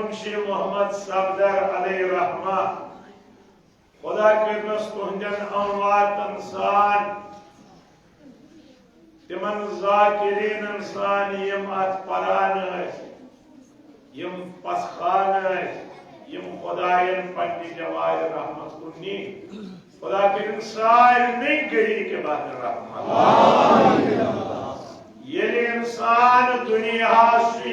मुंशी मोहम्मद सफदर अलैहि रहमा खुदा करनस तुहंदन अमवातन सान तिमन ज़ाकिरीनन सान यम अत परान यम पसखान यम खुदायन पन्नी जवाज रहमत कुन्नी खुदा करन सारे गरी के बाद रहमत ये इंसान दुनिया से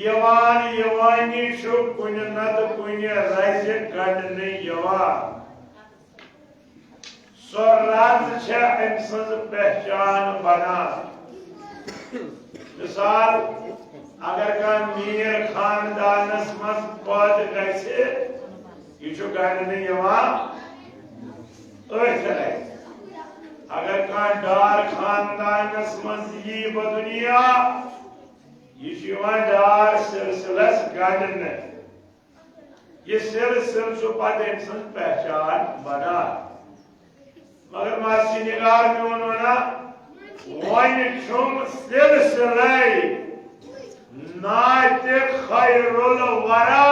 यवानी शु कुन नद कुन रज कड़न यवान सो रज अम सज पहचान बना मिसाल अगर कह मीर खानदानस मज पद गए यह गड़न अगर कह डार खानदानस मज यी दुनिया यह डार सिलसिलस गड़न यह सिलसिल पे पहचान बना मगर मासी निगार क्यों ना वन छुम सिलसिल नात खैरुल वरा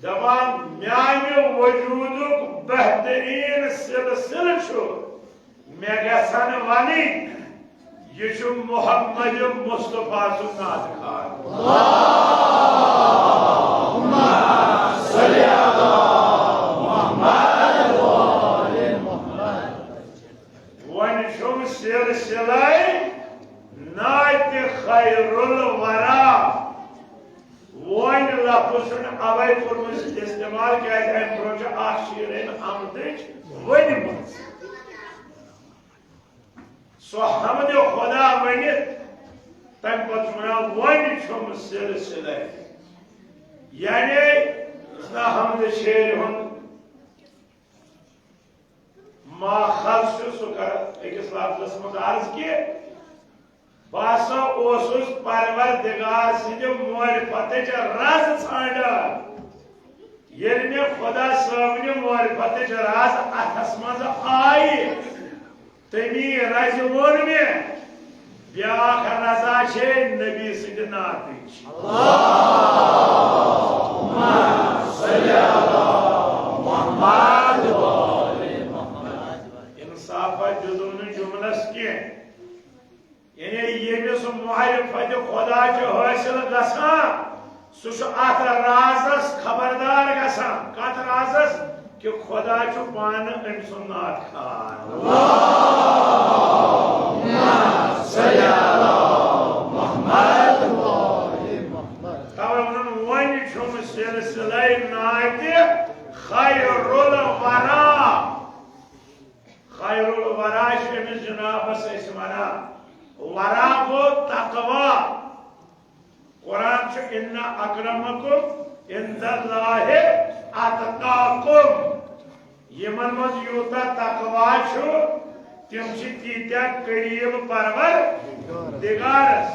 दपान म्यान वजूदुक बेहतरीन सिलसिल मे गसन वन यह मोहम्मद मुस्तफा सुन्नात खान वन छुम सिलसिल नात खैरुल वरा वन लफ्ज अवे कोर्मस इस्तेमाल क्या ब्रोच शीरें हमद वन सो हमद खुदा वन तम पे वन छुम सिलसिल यानी हमद शेर हुन माखज सह कर अकिस लफ्जस मज अर्ज कि बसा परवरदिगार सद मारिफत रज ान ये मे खुदा सामने मारिफत रज अथस मज आई तमी रज वोन मे ब्याख रजा नबी सद नात इंसाफा जुदुन जुमलस कह यानी यमिस मारिफत खुदा हासिल गसान सह अत राजस खबरदार गसान कत राजस कि खुदा पान अम सुन नात खान तवे वन वन छुम सिलसिल नात खैरुल वरा खैरुल वरा अमिस जनाबस वन वरा गो तकवा कुरान इन्ना अक्रमकुम इंदल्लाहि अतकाकुम यमन मज यूता तकवा तिम तीत्या करीब परवरदिगारस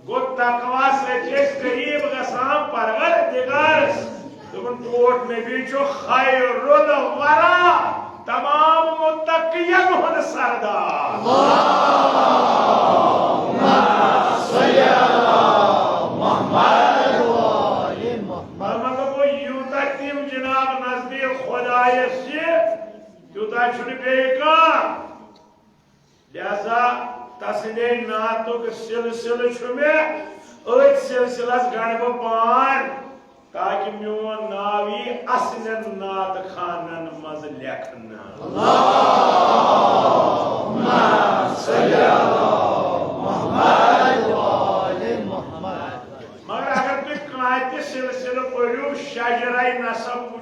गो तकवा सह करीब गसान परवरदिगारस टोट नबी खैरुल वरा तमाम मुत्तकियन हुन सरदार यूता तिम जनाब नजदीक खुदायस यूता लिहाजा तसदे नातुक सिलसिल मे अथ सिलसिलस गण बह पान ताकि मोन नाव यी असलन नात खानन मज लेखन मगर अगर तुम कह सिलसिल पढ़ो शजरा नसब वो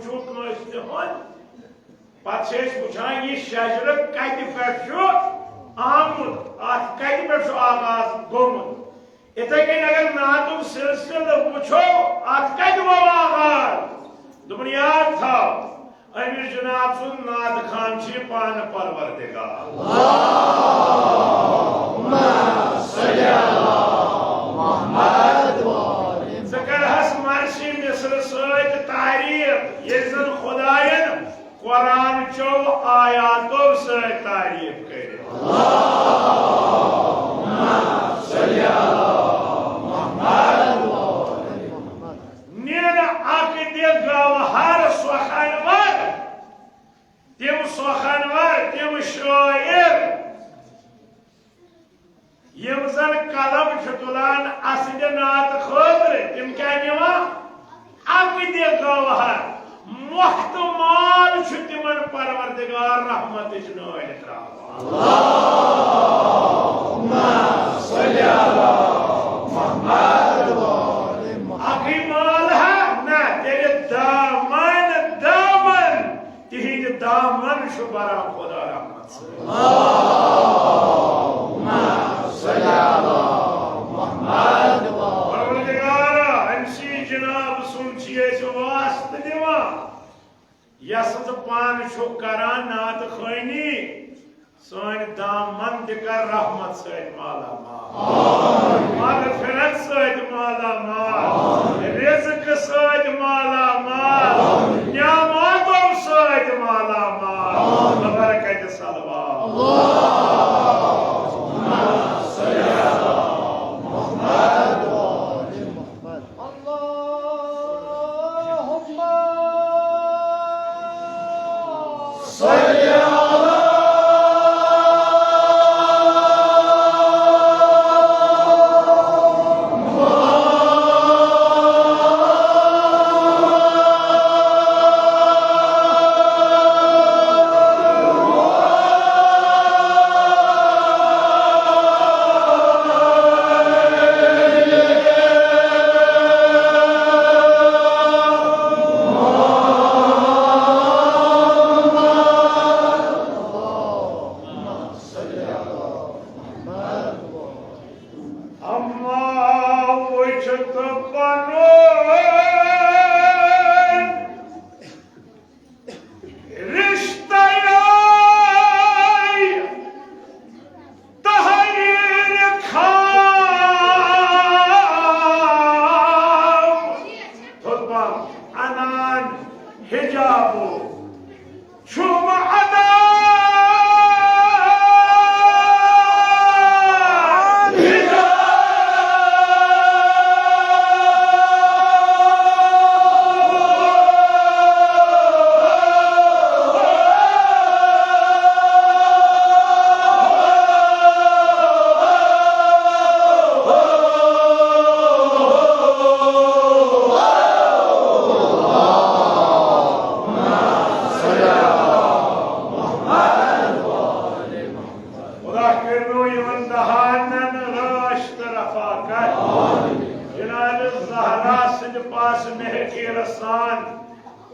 कस पे वुचान यह शजर कत पे आमुत अत कत पे आगाज गोमुत इथे कन अगर नातुक सिलसिल वो अत कत गो आगाज दोपन याद थाव अमिर जनाब सुन नात खान पान परवरदिगार जकरहस मर्शी मिस्र सत तारीफ ये जन खुदायन कुरान चो आयातों से तारीफ करे تم सोखनवर तम शायर यम जन कलम तुलान असद नात खतर तम क्या निवान अकद गवहर मुफ्त माल तिमन परवरदिगार रहमत नाल अकई माल है ना तेरे दामन दामन तिहिंद दामन बरा खुदा रहमत परवरदिगारा अमसी जनाब सुन वास्त दिवान यस पान करान नात खानी सन दामन कर रहमत सत माला माल मगफिरत सत माला माल रिज़्क सत माला माल नियामतों सत माला माल बरकत सलवात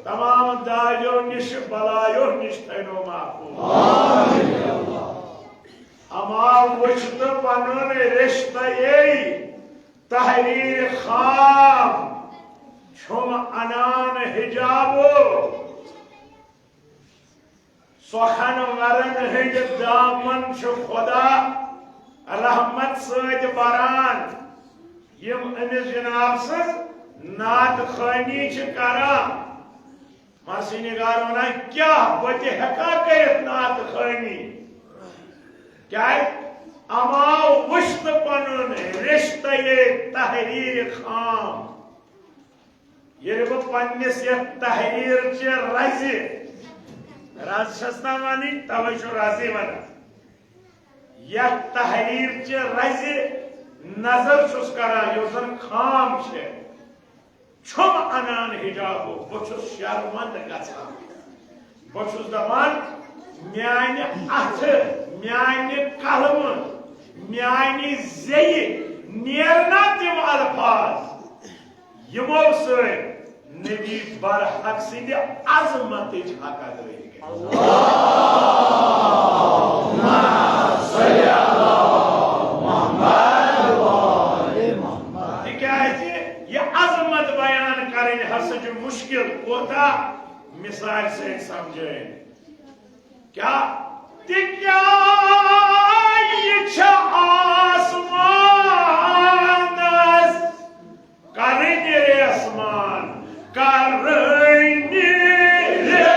तमाम दायो निश बलायो निश थैनो महफूज अमा वुचत पनुन रिश्ते तहरीर खाम छुम अनान हिजाबो सोखन वरन हिंद दामन खुदा रहमत सत बरान यम अमिस जनाब सज नात खानी करान मरसी निगार वन क्या बह हेका कर नात खानी क्या अमाव वुश्त पनुन रिश्ते तहरीर खाम ये बह पन्निस तहरीर चे रज वानी तवे रजी वन तहरीर चे रज नजर करान यो जन खाम छुम अनान हिजाबो बहुत शर्मंद गसान बहुत दपान म्यान अथ म्यान कलम म्यान जे नेरना तम अल्फाज यमो नबी बरहक सिंद अजमत हकदारी मुश्किल कोता मिसाल से समझे क्या क्या आसमान करेंगे रे आसमान करेंगे रे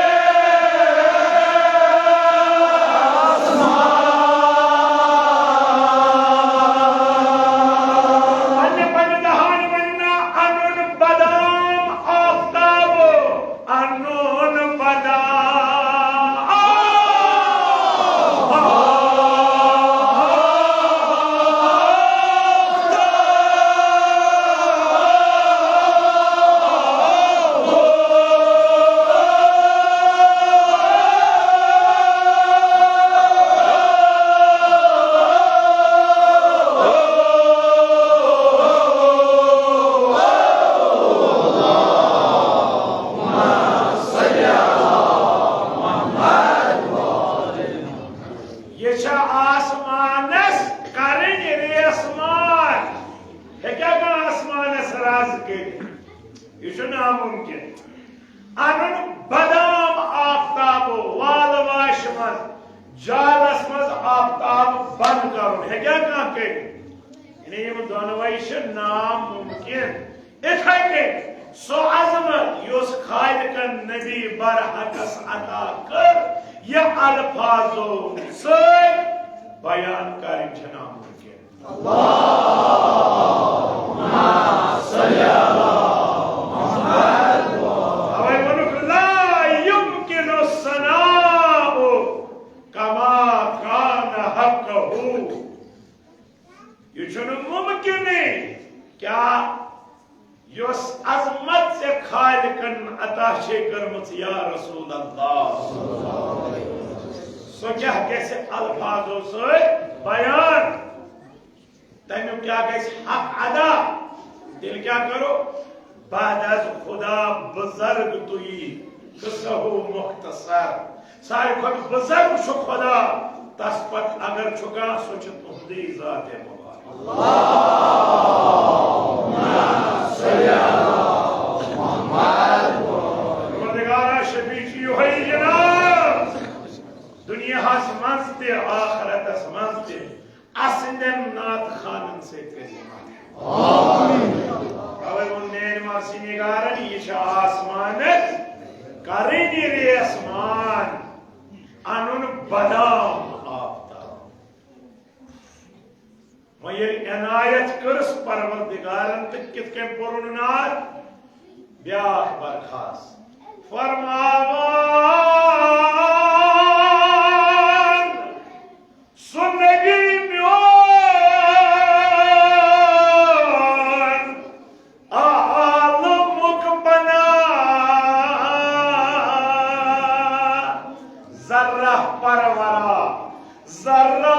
करुन है क्या कहां के यानी ये दोनों से नामुमकिन इथे के सो अजमत योस खालिकन नबी बरहकस अता कर या अल्फाजो से बयान करें नामुमकिन अल्लाहुम्मा सल्ली अला मुहम्मद अवे मनुक ला युमकिनु सनाउ कमा कान हक़हु ये चुन मुमकिन है क्या योस अजमत से खालिकन अता शे करमत या रसूल अल्लाह सो क्या कैसे अल्फाजों से बयान तैनु क्या कैसे हक अदा दिल क्या करो बाद अज खुदा बुजुर्ग तुई कसहु मुख्तसर सारे खुद बुजुर्ग छु खुदा तस्पत अगर छुका सोच तुहदी जाते मुबारक अल्लाहुम्मा सल्ली अला मुहम्मद वरदिगारा शफीकी होई जनाब दुनिया हस मंस्ते आखिरत हस मंस्ते असलन नात खानन से करीमा आमीन अवे उन्नेन मासी निगारन ये आसमान करेनी रे आसमान अनुन बदाम आफ्ता मयर इनायत करस परवरदिगारन तक कित के पुरुन नात ब्याह बरखास फरमावान सुनगी म्योन आलमुक बना जर्रा परवरा जर्रा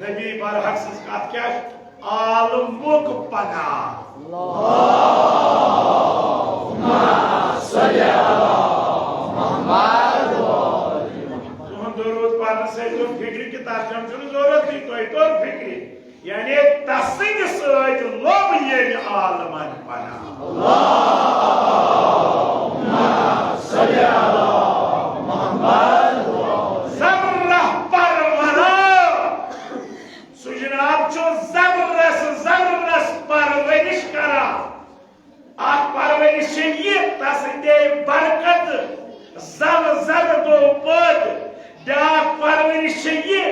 नबी बरहक संस्कार क्या आलमुक पना अल्लाहुम्मा सल्ली अला मुहम्मद तुम दरूद पढ़ने से जो फिक्र की तर्जुम की जरूरत नहीं तो फिक्र यानी तस्सीन सज लोब ये आलमन पना अल्लाहुम्मा सल्ली अला मुहम्मद जबरदस्त परवरिश करा आख परवरिश ये तसदे बरकत जब जब दो पद ब्या परवरिश ये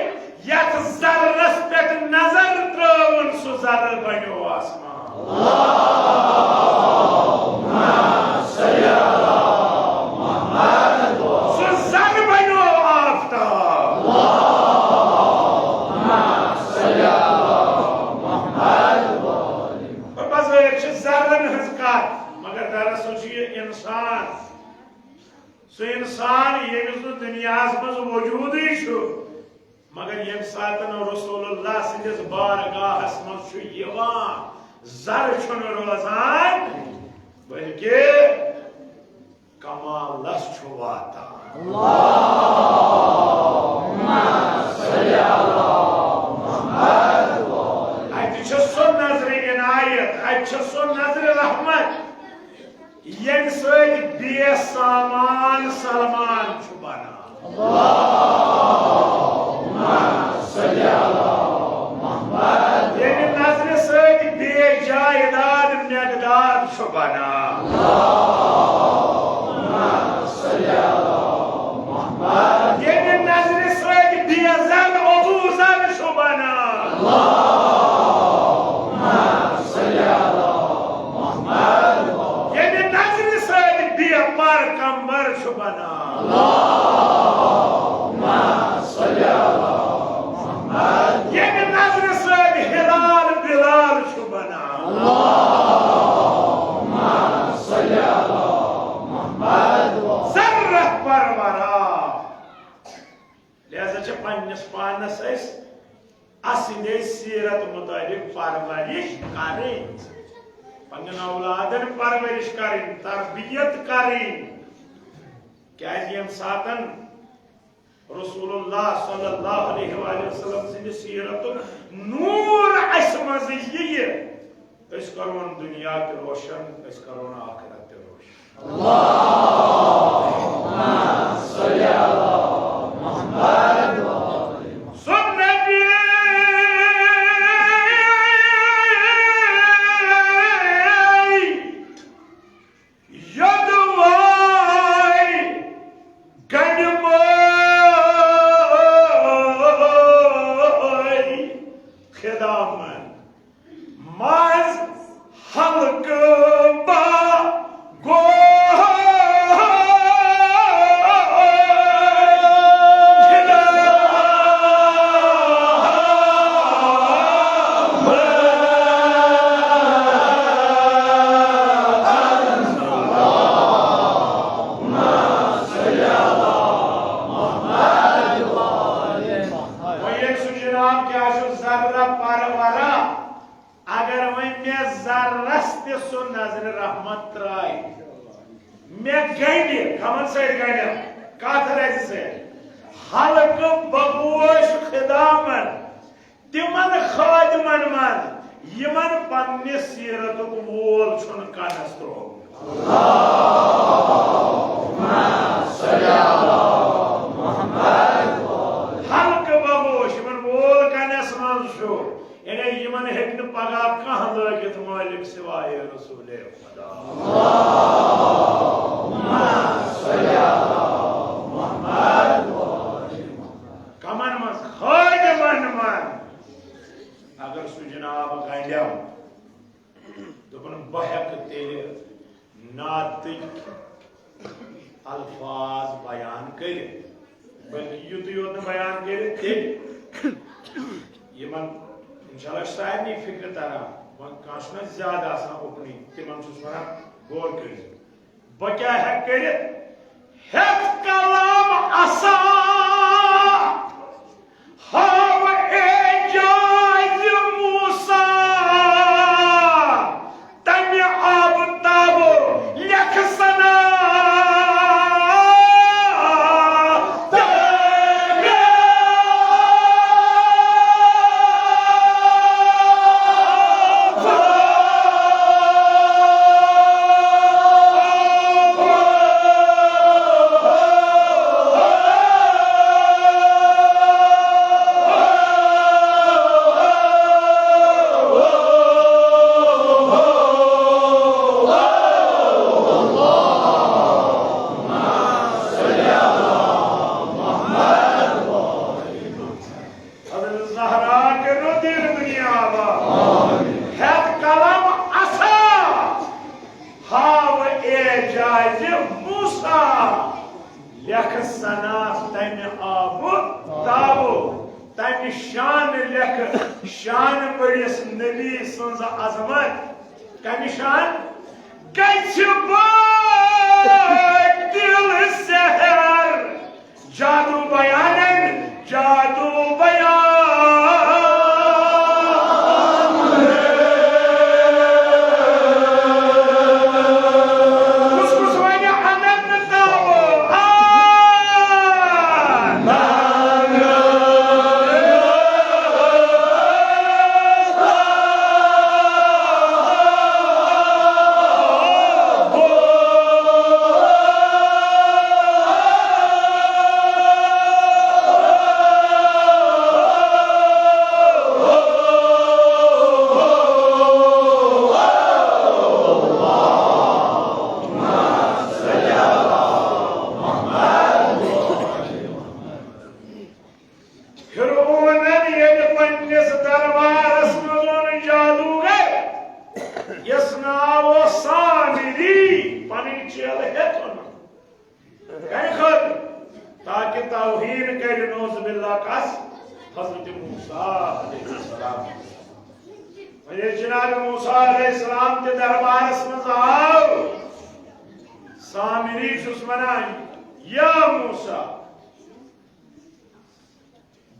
यत जरस पे नजर त्रवन सु जर बनो आसमान अल्लाहुम्मा सल्ली अला मुहम्मद सु जर बनो आफ्ताब अल्लाहुम्मा सल्ली मगर दरअसल इंसान सो इंसान यमिस दुनिया मज वजूद मगर यम सात रसूलुल्लाह सिंदिस बारगाहस मज जर रोजान बल्कि कमालस वातान अल्लाहुम्मा सल्ली अला मुहम्मद सो नजर इनायत सो नजर रहमत यम बेसामान सलमान बना अल्लाहुम्मा सल्ली अला मुहम्मद यम नजर बेजायदाद मकदार बना अल्लाहुम्मा सल्ली अला मुहम्मद यम नजर बेजल अबूजर बना इंसानस असदे सीरत मुताबिक परवरिश करें पन्न औलादन परवरिश करें तरबियत करें क्या यम सातन रसूलुल्लाह सल्लल्लाहु अलैहि वसल्लम सिंद सीरत नूर असमज ये इस करोन दुनिया के रोशन इस करोन आखिरत के रोशन अल्लाहुम्मा सल्ली अला मुहम्मद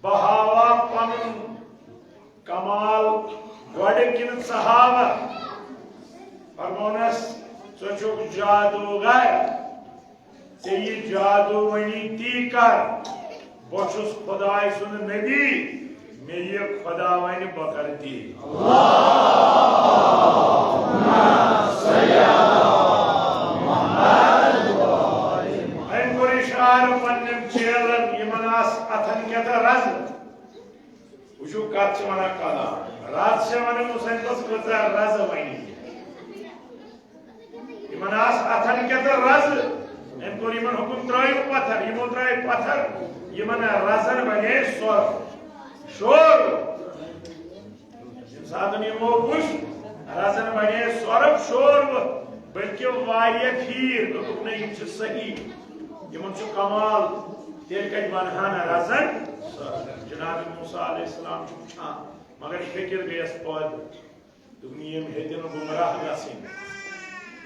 बहावा पन कमाल गड़किन सहाबा फरमोनस चुक जादूगर से ये जादू वनी ती कर बहुस खुदाय सुन नबी मे ये खुदा वन बकरती चेलन यमनास अथन के रज वो कत वन कला रज से वन मुसैनस कचा रज वन यमनास अथन के रज अमन हुकुम त्रव पत्थर यमो त्र पत्थर यमन रजन बने सोर शोर सात यमो वुश रजन बने सोरब शोर बल्कि वारिया खीर दोक न यम सही यमन कमाल तेल कत वनहान रजन जनाब मूसा अलैहिस्सलाम वुचान मगर फिक्र गयस पद दुनिया हेतन गुमराह गसिन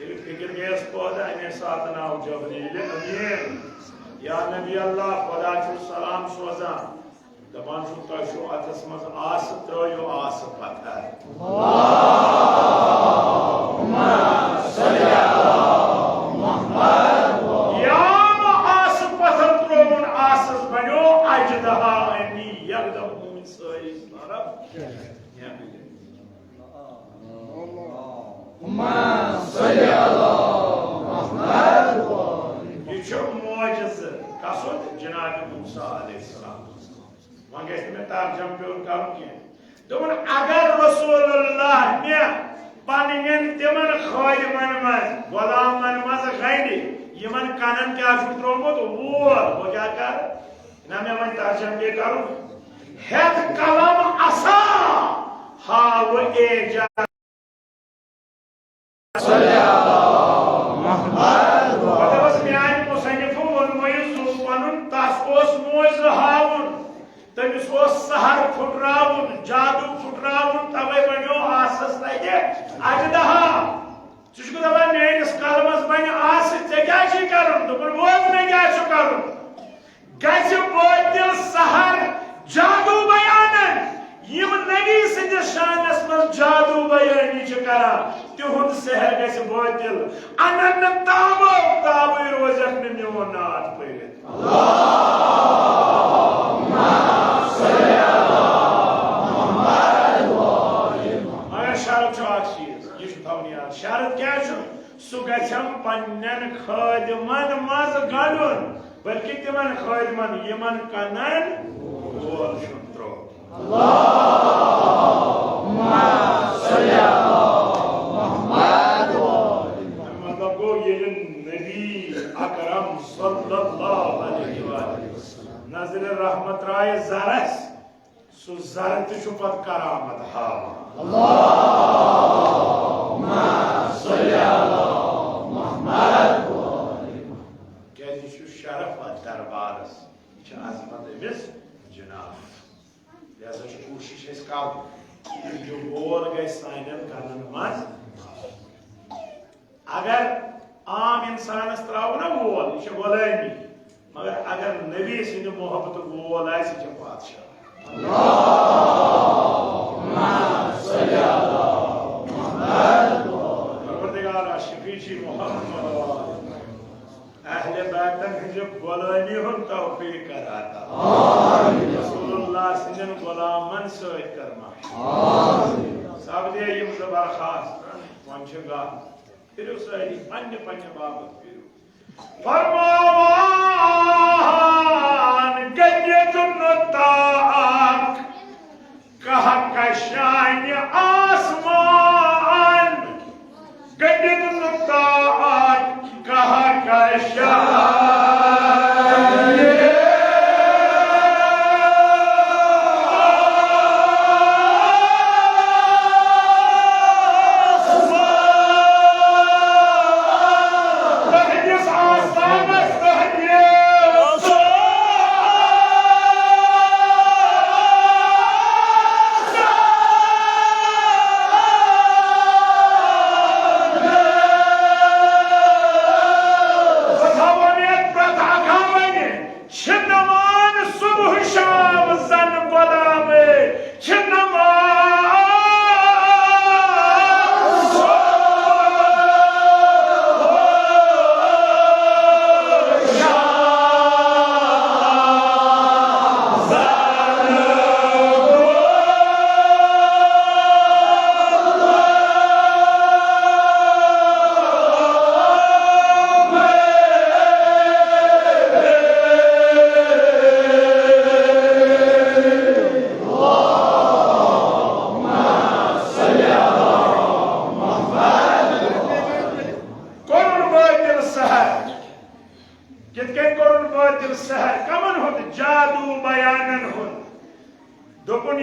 ये फिक्र गयस पद अमे सात नाव जबरील अमीन या नबी अल्लाह खुदा सलाम सोजान दपान तु अथस मज आस त्रो आस पत्थर जनाब मूसा अलैहिस्सलाम वह मे तर्जम पे दोन अगर रसूलुल्लाह ने पन्न तिमन खादिमन मज गुलामन मज गंडि यमन कनन क्या त्रोमुत वोल वो क्या कर ना मे वन तर्जम पे करूं हेत कलम असा हाव एजा तमिस सहर फुटरावन जादू फुटरावन तवे बनो आसस लगे अजदहा चुक दपान मेस कलमस बन आस ऐ क्या करन दोपन वोज मे क्या करन गज बोतिल सहर जादू बयानन यम नबी सिंद शानस मज जादू बयानी करा तिहुंद सहर गज बोतिल अनन ताबो ताबो रोजक ने मोन नात पड़ित शरत क्या सह गम पन्न खादिमन मज गड़न बल्कि तिमन खादिमन यमन कनन वोल त्रो मतलब गो ये नबी अकरम सल्लल्लाहु अलैहि वसल्लम नजर रहमत राय जरस सु जर तु पत करामत हा शरफ दरबारस अजमत अमिस जनाब लिहाजा कोशिश कर जो बोल गए सान कन मज अगर आम इंसानस त्राव ना वोल यह गुलामी मगर अगर नबी सिंध मोहब्बत वोल बादशाह शफीशी मोहम्मद अहले बैतन हिजब गुलामी हुन तौफीक कराता रसूलुल्लाह सिंधन गुलामन सत कर्मा सब दे यम जबरखास्त वन गा फिर सारी पन्ने पन्ने बाबत फिर फरमान गजत नताक कहा कशान आसमान गजत नताक कहा कशान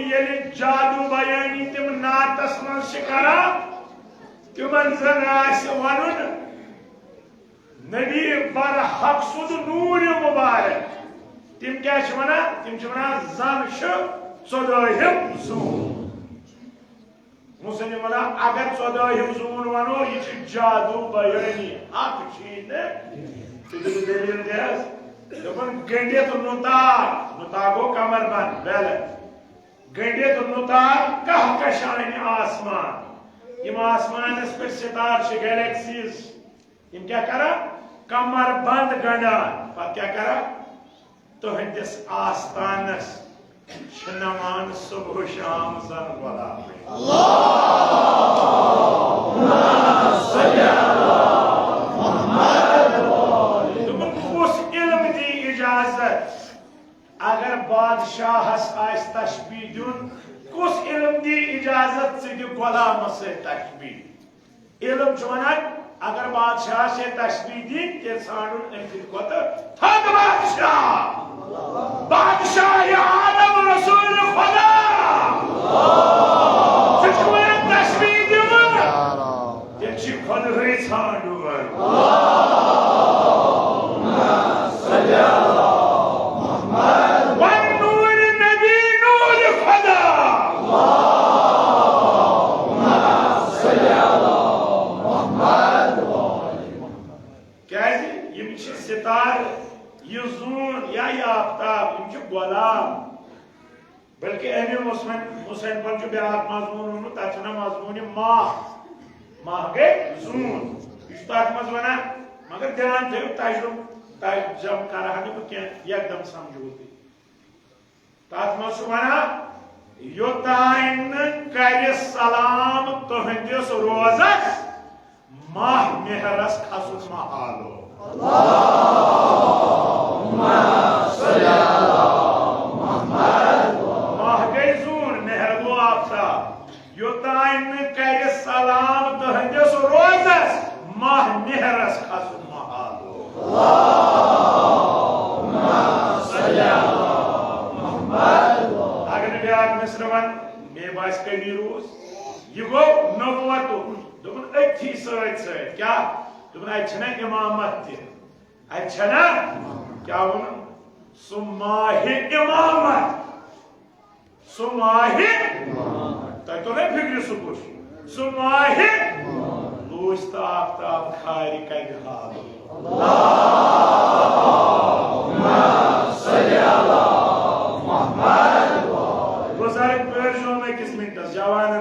ये जादू बयानी तम नातस मन शिकरा तिमन जन वन नबी बरहक सुद नूर मुबारक तिम क्या वना तिम जन चौदहम जून मुसलिम वना अगर 14 जून वनो यह जादू बयानी हक दलील गंडित नुता गो कमर बंद बेल गंडित नुतार कह कशान आसमान यम आसमानस पे सितार गैलेक्सीज यम क्या करा कमर बंद गंडान पत क्या करा तुहंदिस आस्तानस नमान सुबह शाम जन वला अगर बादशाहस तशबी दिन कुस इल्म दी इजाजत से गुलाम से तशबी इल्म वन अगर बादशाह से तशबी दी ते सानुन अमित कोत थक बादशाह आलम रसूल खुदा तशबी दिवन ते खुद रे छांडुवन सितार ये जून या आफ्ताब इन गुलाम बल्कि अमे मुसैन पर ब्याक मजमून तथ मजमून माह गए जून तथ मज वन मगर ध्यान थो तजम कर एकदम समझो तथ मज वन योतान कर सलाम तुहंदिस रोजस माह मेहरस खसुन महालो माह गई जून मेहरदो आफ्ताब योतान कर सलाम तुहंदिस रोजस माह मेहरस खसुन महालो अगर ब्याक मिस्र वन मे बास कमी रूस यह गो नबुवत दोपन अथी सत क्या दोपन अना इमामत अना क्या वन सुमाहि इमामत सुमाहि तक तो नहीं फिक्र सुकुश सुमाहि लूस आफ्ताब खारी कर हाल बुजुर्ग पर्जो में किस मिनटस जवान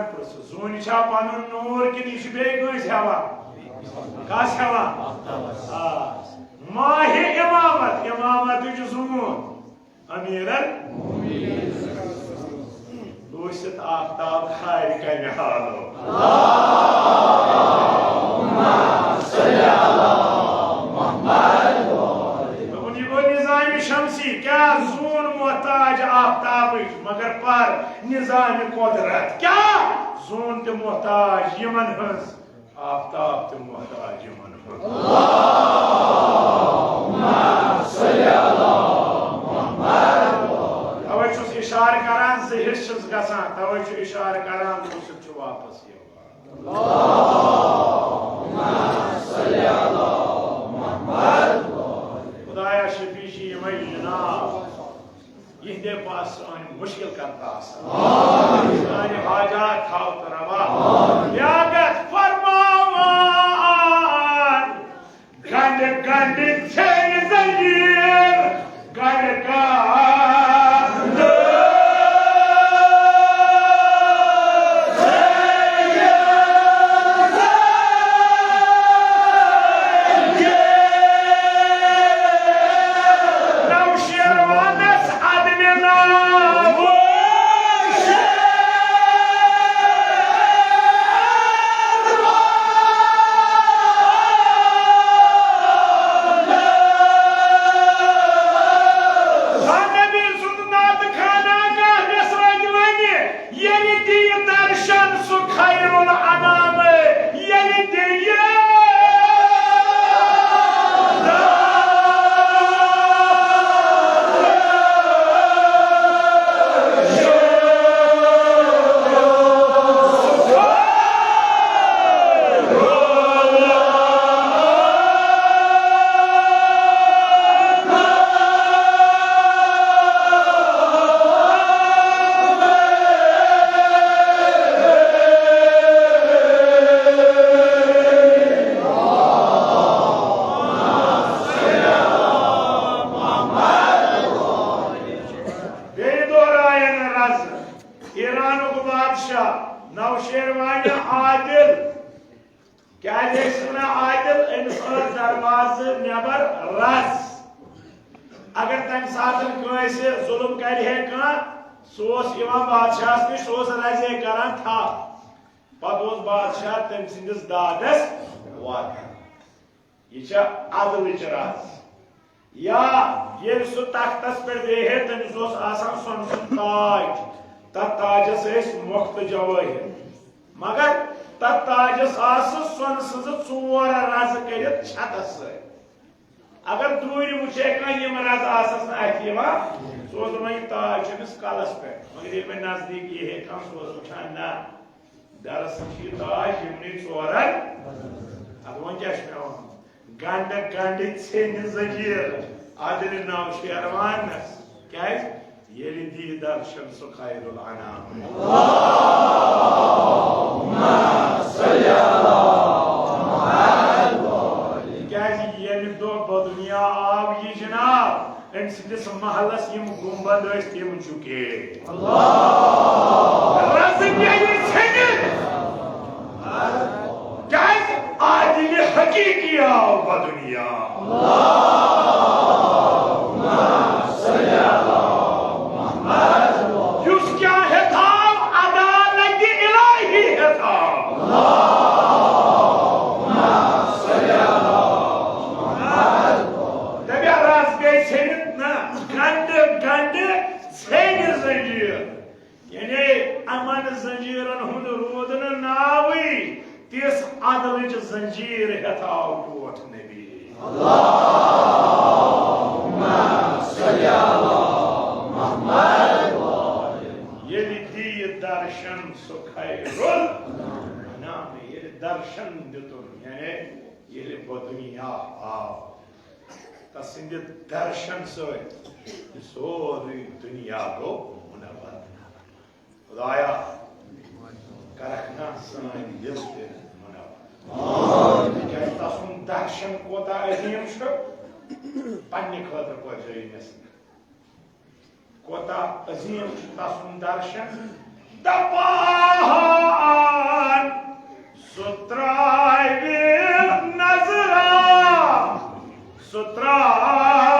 जून पन नूर कि हेवा कस हेवा माहि इमामत इमामत जून अमीरन लूसित आफ्ताब खार कर हालो निजाम शमसी क्या जून मोहताज आफ्ताब मगर पर निजाम कुदरत क्या जून ते मोहताज यमन हज आफ्ताब ते मोहताज यमन हज तवे इशार करान से हिस्स गसान तवे इशार करान लूसित वापस खुदाया शफीशी यमई जनाब यहदे पास मुश्किल करता हाजात खाओ तरवा यागत फरमान गंड गंड छेन जंजीर गंड का ईरान को बादशाह नौशेरवान आदिल क्या देखना आदिल इंसान दरवाज नेबर रस अगर तम साथ कैसे जुल्म कर है का सोस इमाम बादशाह ने सोस रजे करान था पदोस बादशाह तम सिंदस दादस वात ये आदिल राज या ये सु तख्तस पे बेहे तमिस ओस आसान सोन ताज तत ताजस मुख्त जवाहिर मगर तत ताजस सोन सज चोर रज कर छतस अगर दूर वुचे कम रज आसस सो वह ताज कलस पे मगर ये मैं नजदीक ये सो वुचान ना दरअसल ताज यमन चोरन अब वो क्या गंड गंड छेन जगीर आदिल नाव शेरवान क्या ये दी दर्शन सुखायरुल अनाम क्या ये दो दुनिया आव ये जनाब इन सिंदिस महलस यम गुंबद तम चुके आदिल हकीकी आओ दुनिया युस क्या है था अदालत इलाही है था तब रास गए छेनित ना गंड गंड छेन जंजीर यानी अमन जंजीरन हुंद रोदन नावी तिस आदल जंजीर हथाव टोट नबी ये दी दर्शन सुखैरुल नाम ये दर्शन दितुन यानी ये दुनिया आओ तसिंद दर्शन सोरी दुनिया गो मुनव्वर खुदाया करखना सान दिल ते मुनव्वर तसुन दर्शन कोता अजीम पन्ने खतर पहुंच कोता अजीम तसुन दर्शन दपान सुत्राय नजरा सुत्राय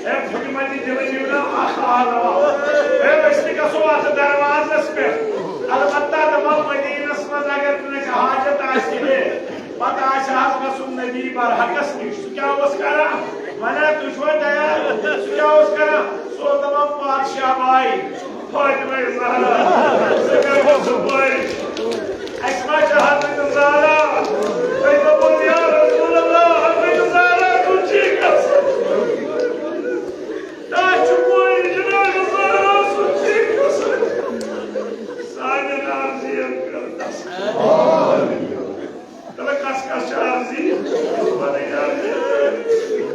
حكمتي جلجونا أخاله استيقظ صوت دروازة سبب البتة دماغ مدينة اسمه أگر تنك حاجة عسيه پتہ آسہ گژھُن نبی برحقس نش سُہ کیٛاہ اوس کران وَنان تُہۍ چھُوا تیار سُہ کیٛاہ اوس کران سُہ اوس دپان پادشاہ باے فاطمہ زہرا ژٕ کٔرۍزِ سُہ پٲرِش اَسہِ ما چھِ حضرت زہرا تۄہہِ دوٚپُن یا رسول اللہ حضرت زہرا کُن چھِ گژھُن تَتھ چھُ پٲرِش جناب زہرا سُہ چھِ گژھُن سانٮ۪ن عرضِین کٔر تسلیم کس کس عرضی بنی عرضی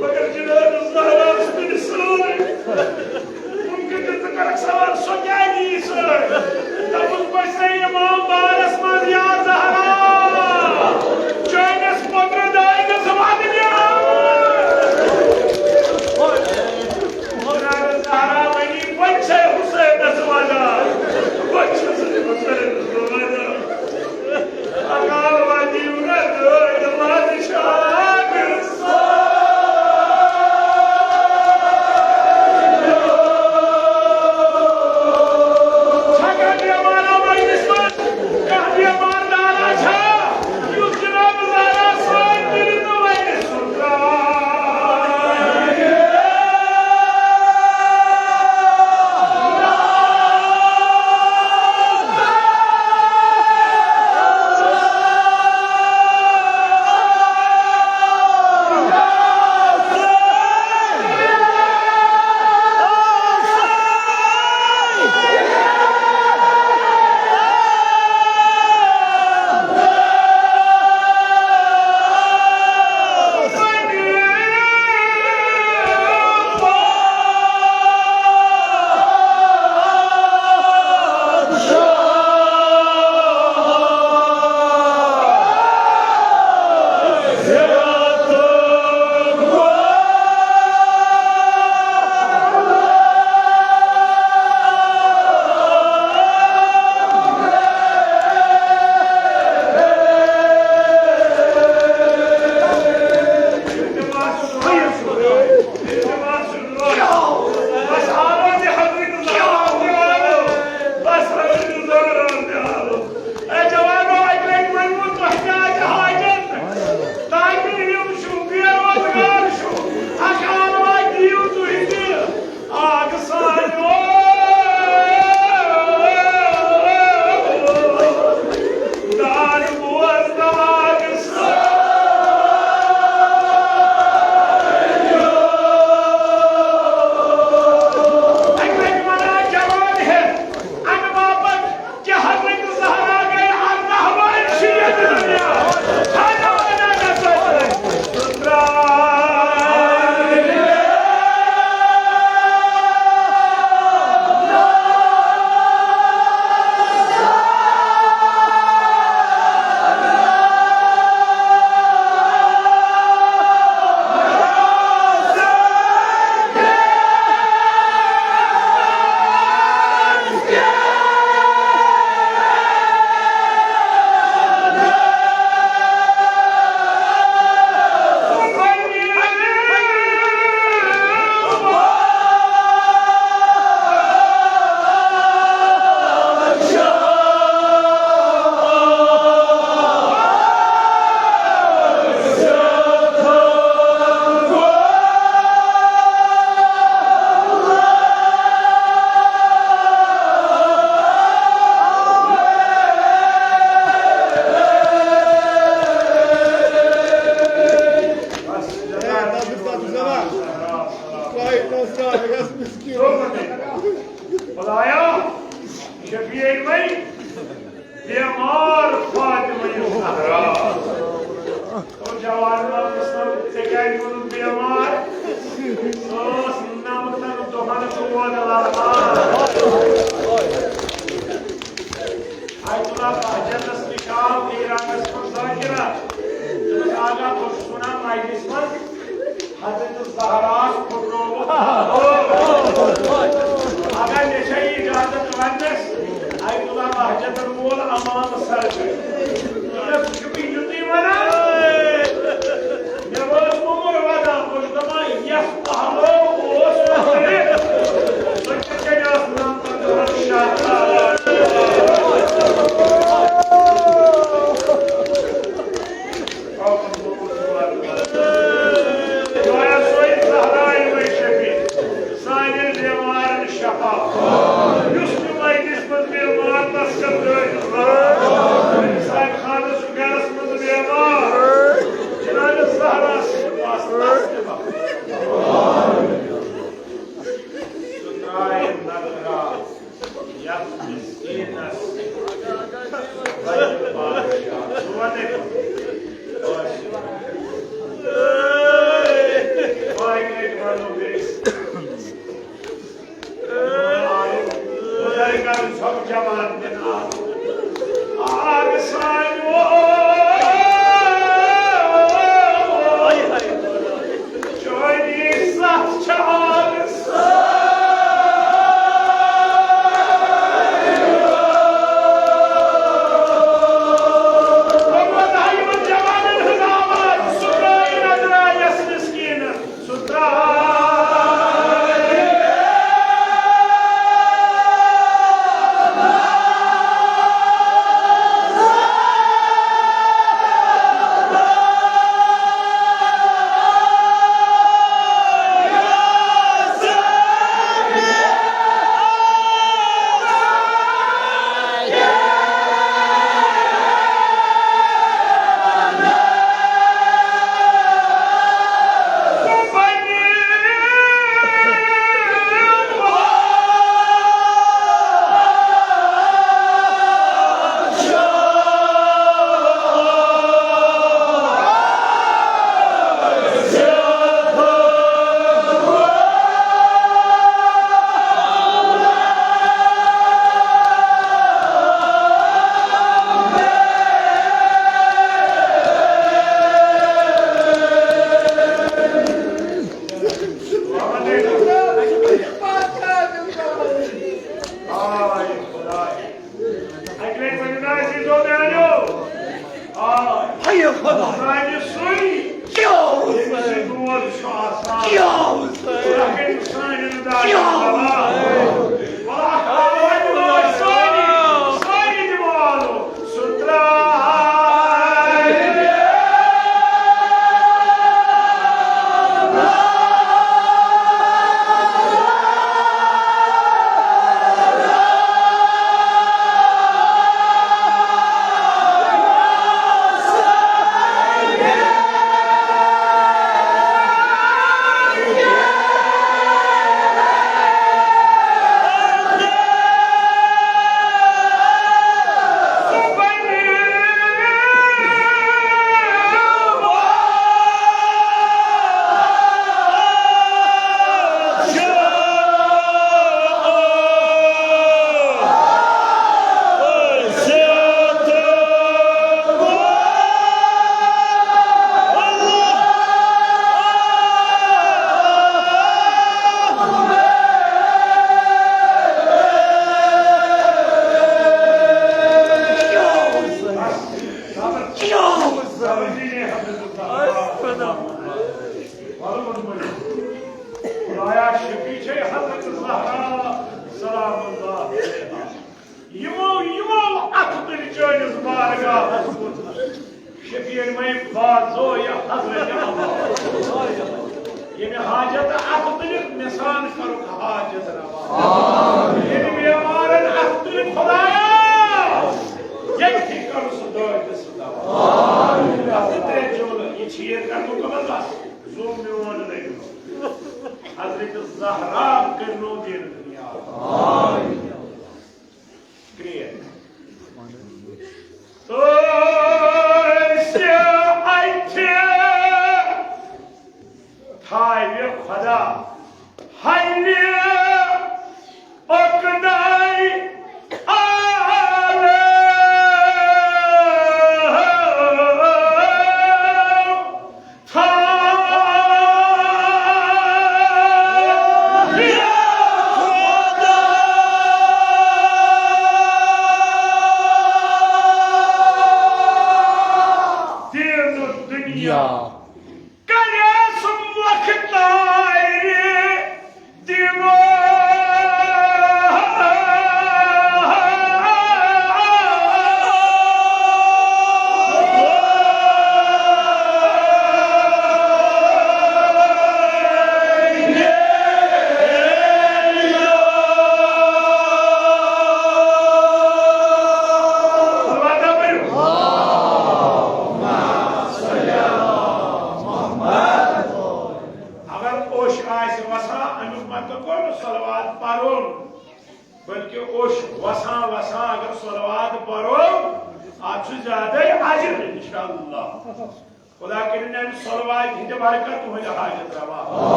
مگر جناب الزهراء اسمini سوري ممكن تتذكرك سوال سجاني سوري تقول بسي امام بارس من يا زهراء جانس مدر دائنا زمان اليوم جناب الزهراء وني بچه حسين زمانا بچه حسين زمانا اقال وادي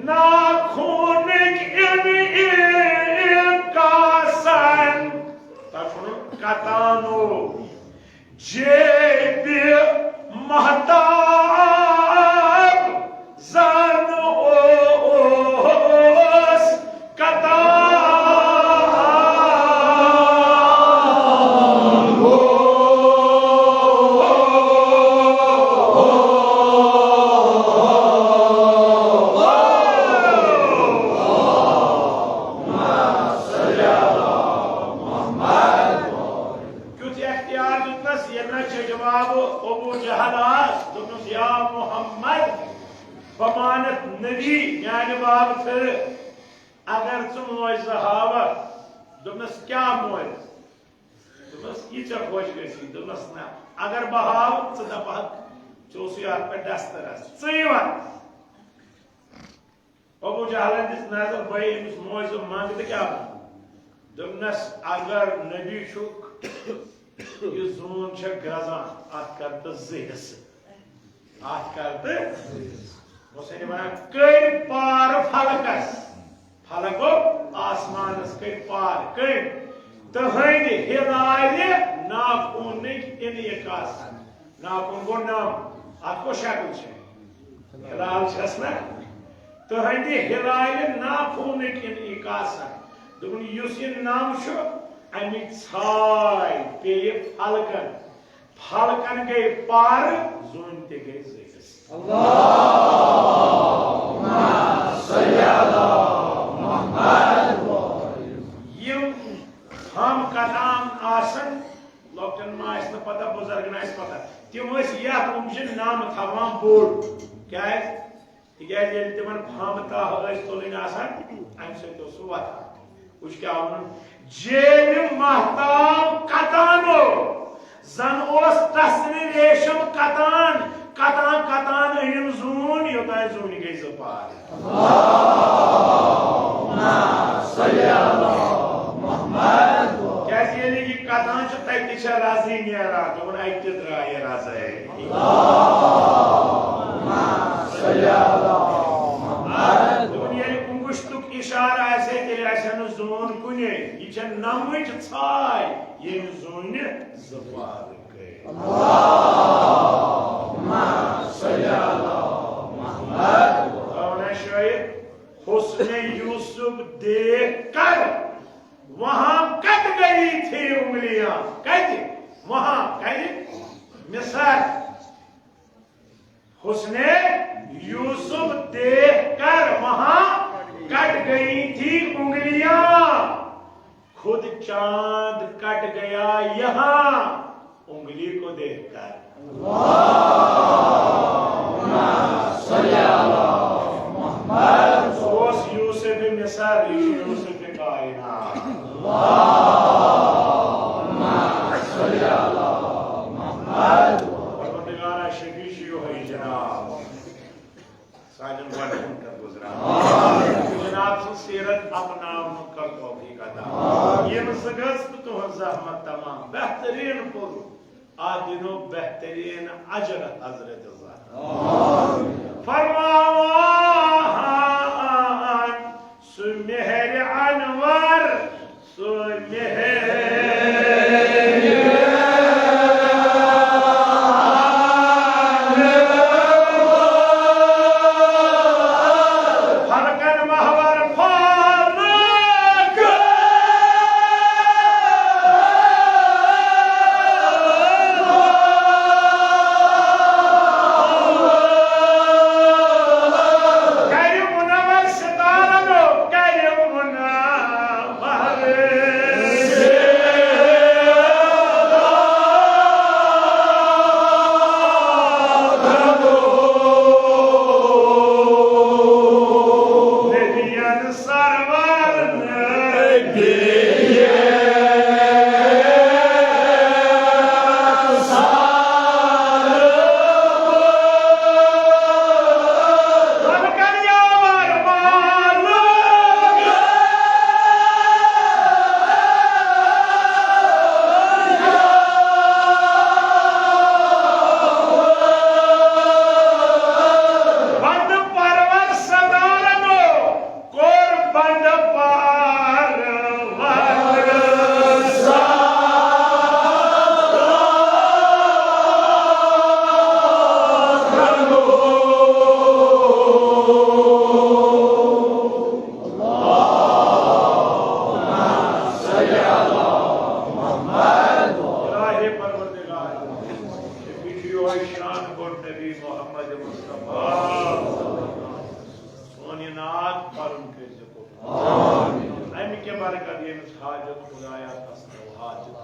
नाखून कतानो जेब महताब जन ओस कतानो बमानत नबी यानी बाब फिर अगर तुम मोज हावा दुमस क्या मोज दुमस ये खुश गसी दुमस ना अगर बहाव तो दपहक चोसु यार पे दस्तरस सहीवन अबू जहलन दिस नजर भाई इस मोज मांग तो क्या दुमस अगर नबी शुक ये जोन छ गजान आत करत जिहस आत करत मुझे बना कई पार फलकस फलको आसमानस कई पार कई तहंद हिलाये नाखून इन यकास नाखून गो नाम आपको शक्ल छे हिलाल छस ना तहंद हिलाये नाखून इन यकास दुन युस ये नाम छो अमि छाय पे फलकन फलकन गई पार जोन ते गई जिहस अल्लाहुम्मा सल्ली अला मुहम्मद यम हम कलाम आसन लोकन मास न पता बुजुर्गन आस पता तिम या उमजन नाम थवान बोल क्या है ये तिमन फामता तुलन आसान अम सो वता कुछ क्या वन जेल महताब कतानो जन ओस तस्वीर रेशम कतान कतान कतान अनिम जून योताय जून गई जपार अल्लाहुम्मा सल्ली अला मुहम्मद कैसे ये कि कतान छ तै छ राजी नेरा तो अत द्राय राजे अल्लाहुम्मा सल्ली अला मुहम्मद दुनिया कुंगुष्टुक इशारा ऐसे तेरे ऐसे न जून कुने ये छ नमच छाय ये जून जपार गई अल्लाहुम्मा सल्ली अला मुहम्मद और शायद हुस्न यूसुफ देख कर वहां कट गई थी उंगलियां कहते वहां कहते मिसाल हुस्न यूसुफ देख कर वहां कट गई थी उंगलियां खुद चांद कट गया यहां उंगली को देखकर अल्लाहुम्मा सल्ली अला मुहम्मद सोस यूसुफ मिसाल यूसुफ कायनात अल्लाहुम्मा सल्ली अला मुहम्मद परवरदिगार शफीशी है जनाब साजन वालेकुम का गुजरा जनाब से सीरत अपना का तौफीक अता ये मसगस तो जहमत तमाम बेहतरीन पुर आदिनो बेहतरीन अजर हजरत फरमान सुमेहर अनवर सुमेहर फरम कर अमि के बरकत ये हाजत खुदाया हाजत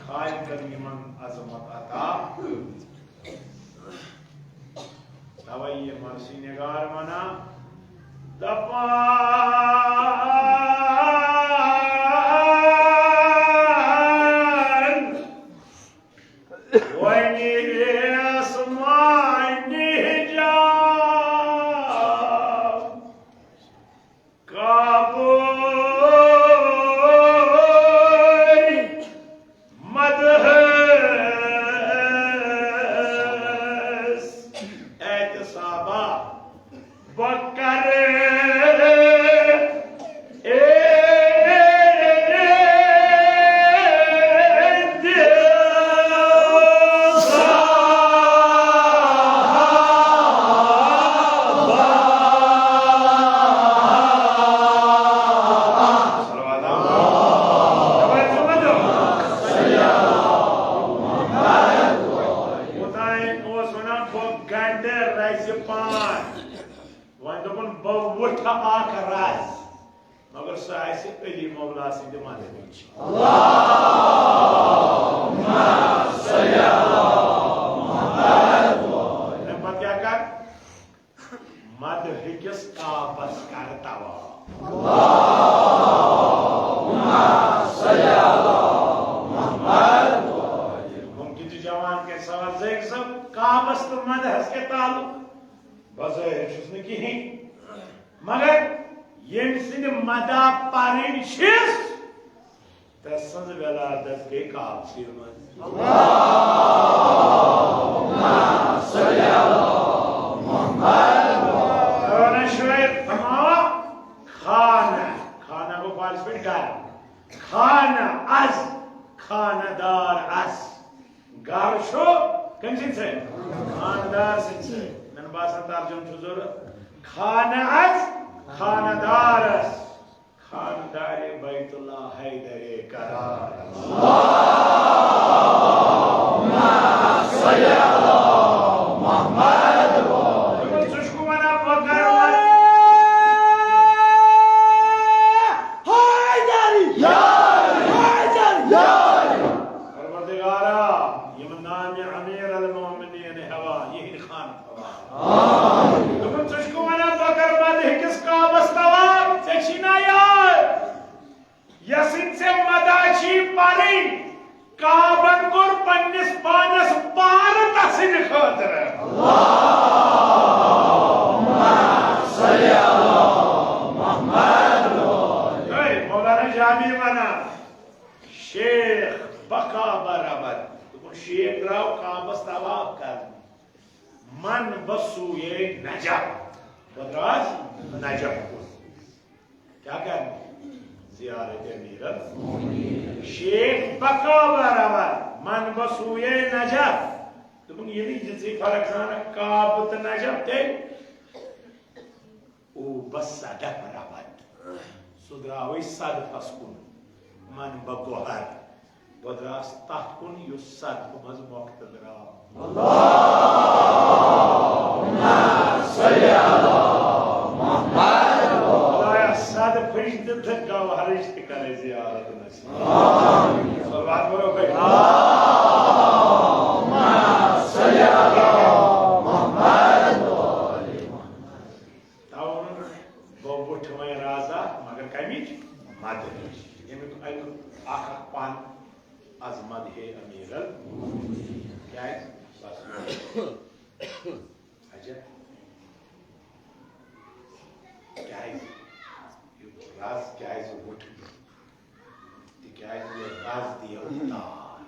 खाय कर यमन अजमत अता तवै ये मर्सी निगार मना दपान वनी आसमानी जा काबूल मदहस एहतसाबा बकर मगर साइस अली मौला से जमाने में अल्लाहुम्मा सल्ली अला मुहम्मद ने क्या कर मदह किस का बस करता हुआ अल्लाहुम्मा सल्ली अला मुहम्मद मुमकिन जो जवान के सवाल से सब काबस तो मदह के ताल्लुक बस है उसने की है मगर यम सिंह मदा पारिन शिस तसंज वेलादत के काफिर मन अल्लाहुम्मा सल्ली अला मुहम्मद और शुएब फरमा खाना खाना को फारस में कर खाना अज खानादार अस गारशो कम से खानदार से मैंने बात तर्जुम छुजर खाना अज खानदारस खानदार बैतुल्लाह हैदरे करार अल्लाहुम्मा सल्ली अला मुहम्मद तुम सुशको मना पकड़ हैदरी परवरदिगारा ये नाम अमीर अल मोमिनीन हवा यही खान हवा आमीन तुम सुशको मना पकड़ मदह किसका बस्तवा चचिना यार यसिन से मदाची पारी काबन कुर पन्निस पानस पार तसिन खातर अल्लाहुम्मा सल्ली अला मुहम्मद मौलाना जामी मना शेख बका बराबर तुम शेख राव काबस तवाफ कर मन बसु ये नजब बदराज नजब क्या करना ज़ियारत अमीरुल मोमिनीन शेख बका बराबर मन बसूए नजब तुम ये नहीं जिससे फर्क जाना काबत नजब थे ओ बस सदा बराबर सुदरावी सद फस्कुन मन बगोहर बदरास तहकुन युसद मज मुक्तदरा अल्लाहुम्मा सल्ली अला मुहम्मद साद फरिश्त तक गवारिश करे ज़ियारत नसीब आमीन सलावत करो भाई अल्लाहुम्मा सल्ली अला मुहम्मद ताउन बोबुठ में राजा मगर कमिच मदद ये आखा पान अजमत है अमीरुल क्या है बस अच्छा क्या है राज क्या है उठ क्या है राज दिया उतार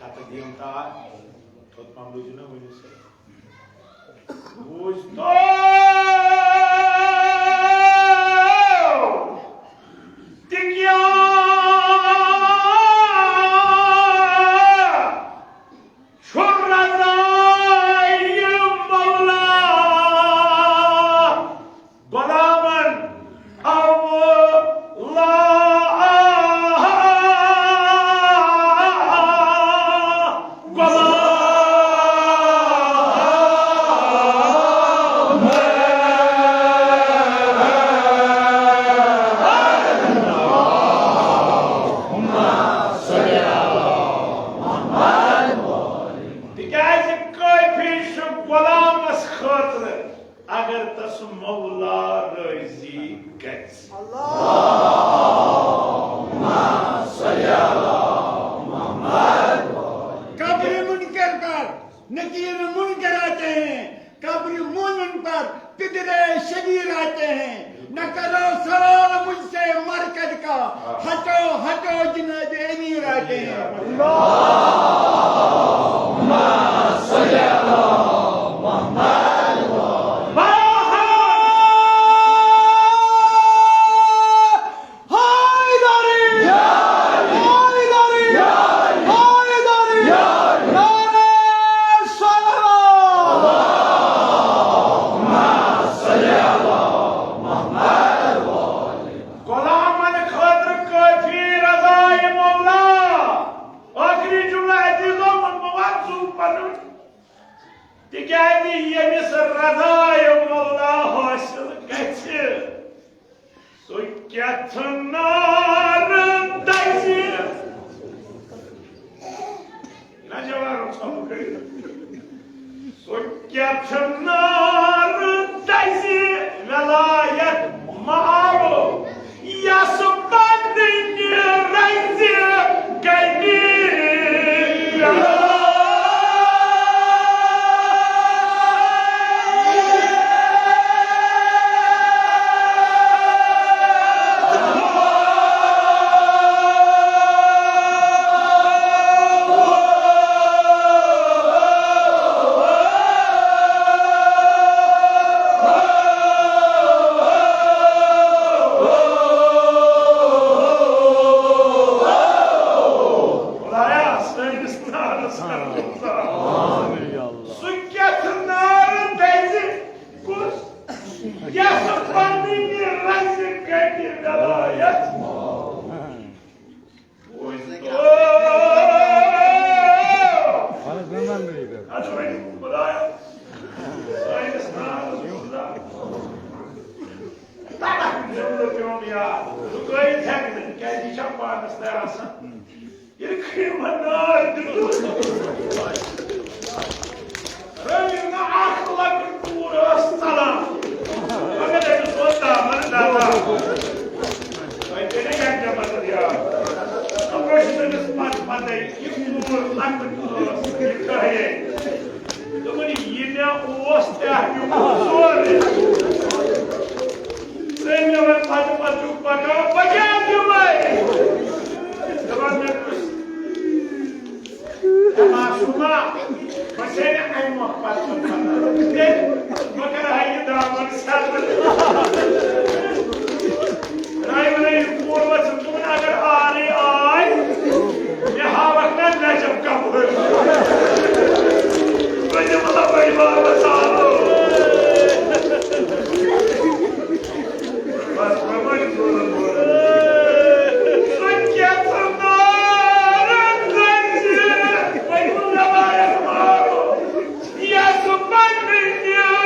कत दिया उतार थोत मामलो जो ना मुझे से बुझ तो दिया agar tas Mevla rızi gets. Allahumma salli ala Muhammad. कब्र मुनकर पर नकीर मुनकर आते हैं, कब्र मोमिन पर पिदरे शबीर आते हैं। न करो सवाल मुझसे मरकज का, हटो हटो जुनैद अमीर आते हैं। Allahumma salli ala Muhammad. Haydari! Haydari! Haydari! Nare salavat! Allahumma salli ala Muhammad. Kolaman khadr kafi razai Mevla. Akri cümle ediz olman muvazzu panın. Dikâdi yemis razai Mevla hasil geçir. Sükketin narındayız. İlaca var o çabuk. Sükketin narındayız. Velayet mağabu. Yasıptan dünya reizi. Kalbi. Yeah.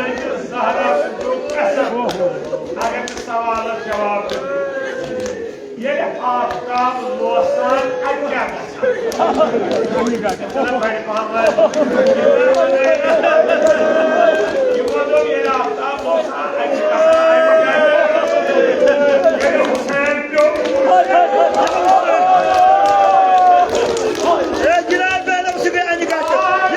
Hazreti Zahra çok kasam. Agar savalı cevap ये आफ्ताब मौसम अच्छा इतना बड़े मामला ये वो लोग ये आफ्ताब मौसम अच्छा ये हुसैन जो يا جلال بين مسبي أنا قاعد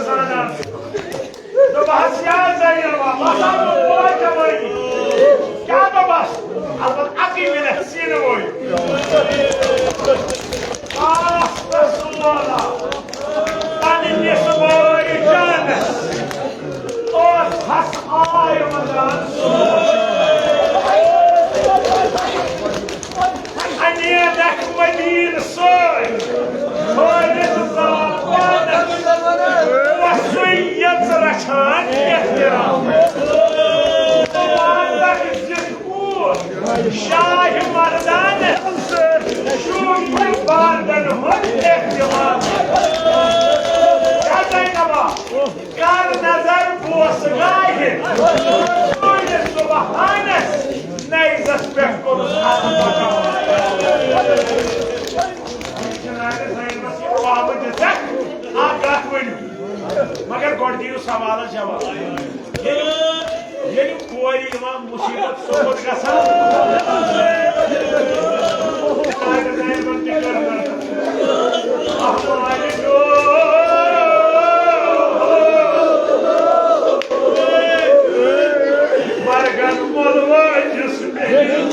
زانان تو بحث یاد زینبا باسا بوای کمایی کیا تو بس البته اکی میره سینه وای Astagfirullah. Annesi boyu canım. O has ayırmadan. Anneye dekmediğin soy. Öyle zamanlar. Vasiyet sıraçan ihtiram. Allah izzet kur. Şah-ı Merdan'ı. Şu kurbandan hak ihtiram. Ya Zeynep'a. Kar nazar boğazı Öyle subhanes. Neyse spek konus anlatacağım. Cenab-ı Zeynep'e kavamı desek. Agah bölüm. Magar gordiyu savalı cevap. Yerim koyli imam musibet sohut kasan. Cenab-ı Zeynep'e dikkat edin. Ahmali Margan molvacısı benim.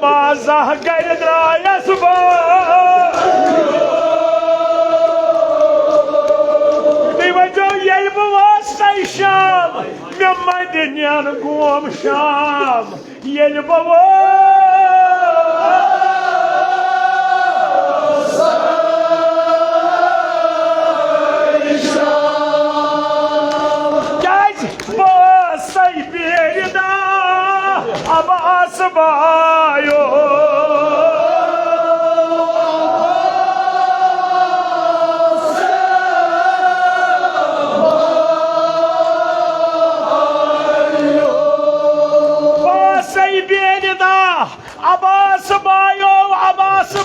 Bamazah gayredrayas ba Divajo yel bavasay sham Memadinyan gom sham Yel Basay birida Abbas bayo Basay birida Abbas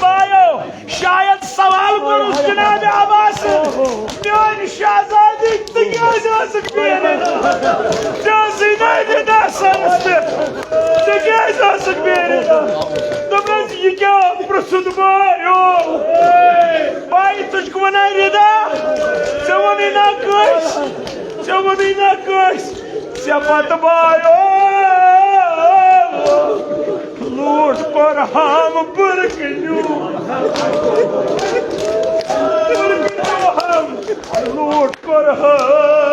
bayo Şayet saval kuruz Cenab-ı Abbas Nön şahzade tıgazasık birida Nözinaydı dersanızdı Tıgazasık birida Добраз yiga просудбаю Бай тушквана рида Цевони на кость Сяпатбаю Lord Barham Burkinu Lord Barham